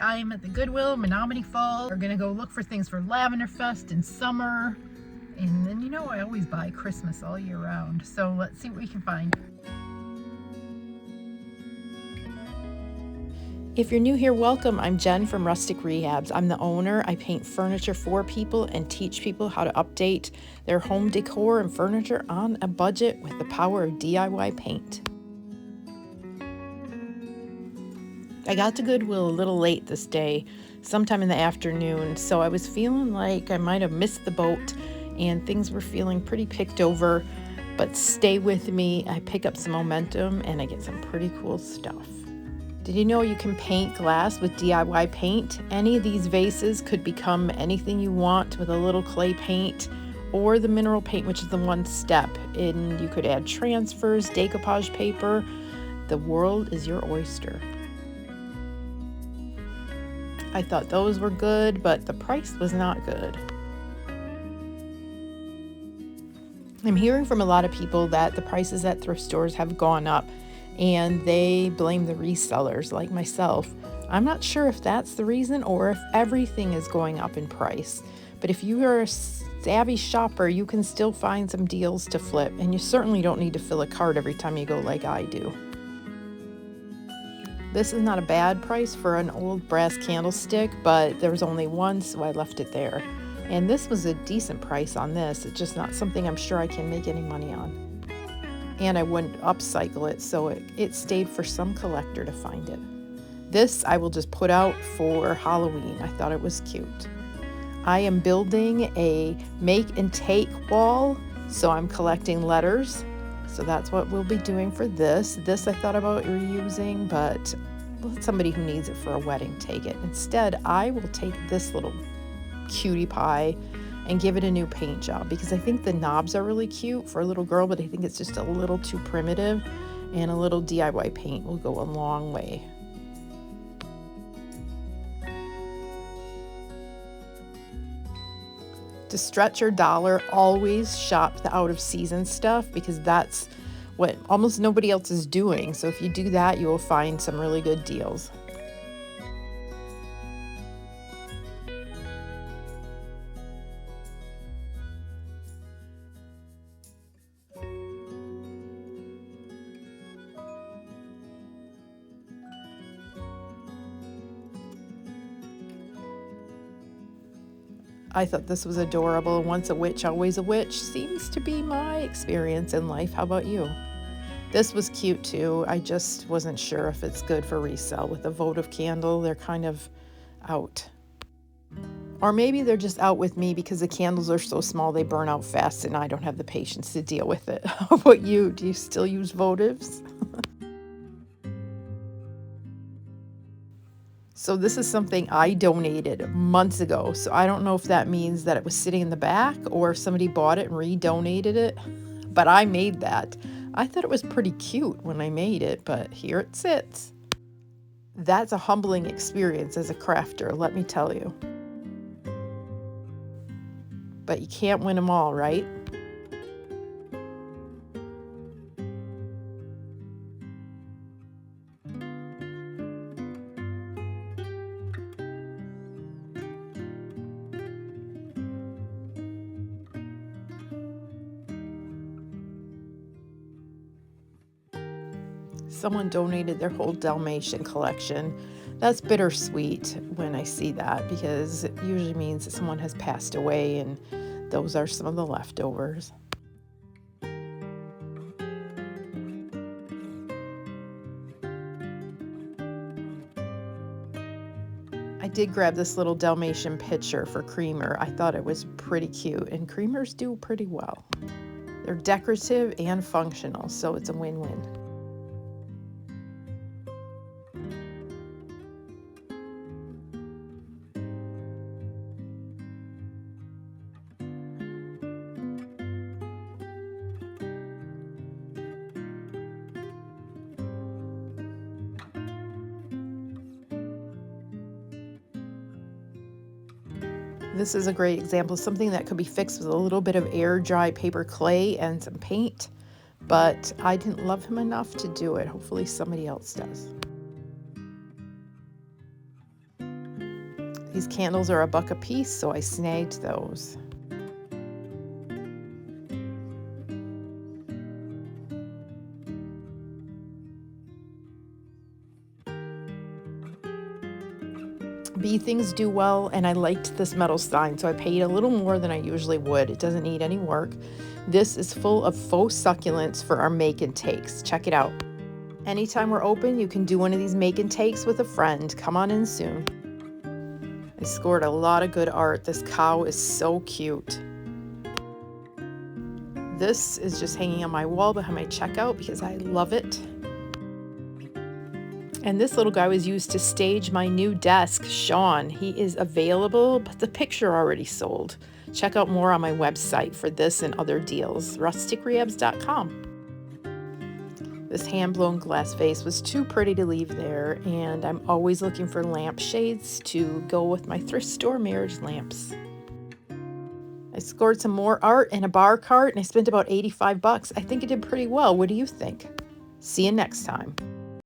I'm at the Goodwill, Menominee Falls. We're gonna go look for things for Lavender Fest in summer. And then, I always buy Christmas all year round. So let's see what we can find. If you're new here, welcome. I'm Jen from Rustic Rehabs. I'm the owner. I paint furniture for people and teach people how to update their home decor and furniture on a budget with the power of DIY paint. I got to Goodwill a little late this day, sometime in the afternoon, so I was feeling like I might have missed the boat and things were feeling pretty picked over, but stay with me. I pick up some momentum and I get some pretty cool stuff. Did you know you can paint glass with DIY paint? Any of these vases could become anything you want with a little clay paint or the mineral paint, which is the one step. And you could add transfers, decoupage paper. The world is your oyster. I thought those were good, but the price was not good. I'm hearing from a lot of people that the prices at thrift stores have gone up and they blame the resellers like myself. I'm not sure if that's the reason or if everything is going up in price. But if you are a savvy shopper, you can still find some deals to flip, and you certainly don't need to fill a cart every time you go like I do. This is not a bad price for an old brass candlestick, but there was only one, so I left it there. And this was a decent price on this. It's just not something I'm sure I can make any money on. And I wouldn't upcycle it, so it stayed for some collector to find it. This I will just put out for Halloween. I thought it was cute. I am building a make and take wall, so I'm collecting letters. So that's what we'll be doing for this. This I thought about reusing, but let somebody who needs it for a wedding take it. Instead, I will take this little cutie pie and give it a new paint job because I think the knobs are really cute for a little girl, but I think it's just a little too primitive, and a little DIY paint will go a long way. To stretch your dollar, always shop the out of season stuff because that's what almost nobody else is doing. So if you do that, you will find some really good deals. I thought this was adorable. Once a witch, always a witch seems to be my experience in life. How about you? This was cute too. I just wasn't sure if it's good for resale. With a votive candle, they're kind of out. Or maybe they're just out with me because the candles are so small they burn out fast and I don't have the patience to deal with it. How about you? Do you still use votives? So this is something I donated months ago. So I don't know if that means that it was sitting in the back or if somebody bought it and re-donated it. But I made that. I thought it was pretty cute when I made it, but here it sits. That's a humbling experience as a crafter, let me tell you. But you can't win them all, right? Someone donated their whole Dalmatian collection. That's bittersweet when I see that because it usually means that someone has passed away and those are some of the leftovers. I did grab this little Dalmatian picture for Creamer. I thought it was pretty cute, and Creamers do pretty well. They're decorative and functional, so it's a win-win. This is a great example of something that could be fixed with a little bit of air dry paper clay and some paint, but I didn't love him enough to do it. Hopefully somebody else does. These candles are $1 a piece, so I snagged those. Bee things do well, and I liked this metal sign, so I paid a little more than I usually would. It doesn't need any work. This is full of faux succulents for our make and takes. Check it out. Anytime we're open, you can do one of these make and takes with a friend. Come on in soon. I scored a lot of good art. This cow is so cute. This is just hanging on my wall behind my checkout because I love it. And this little guy was used to stage my new desk, Sean. He is available, but the picture already sold. Check out more on my website for this and other deals, rusticrehabs.com. This hand-blown glass vase was too pretty to leave there, and I'm always looking for lampshades to go with my thrift store marriage lamps. I scored some more art in a bar cart, and I spent about $85. I think it did pretty well. What do you think? See you next time.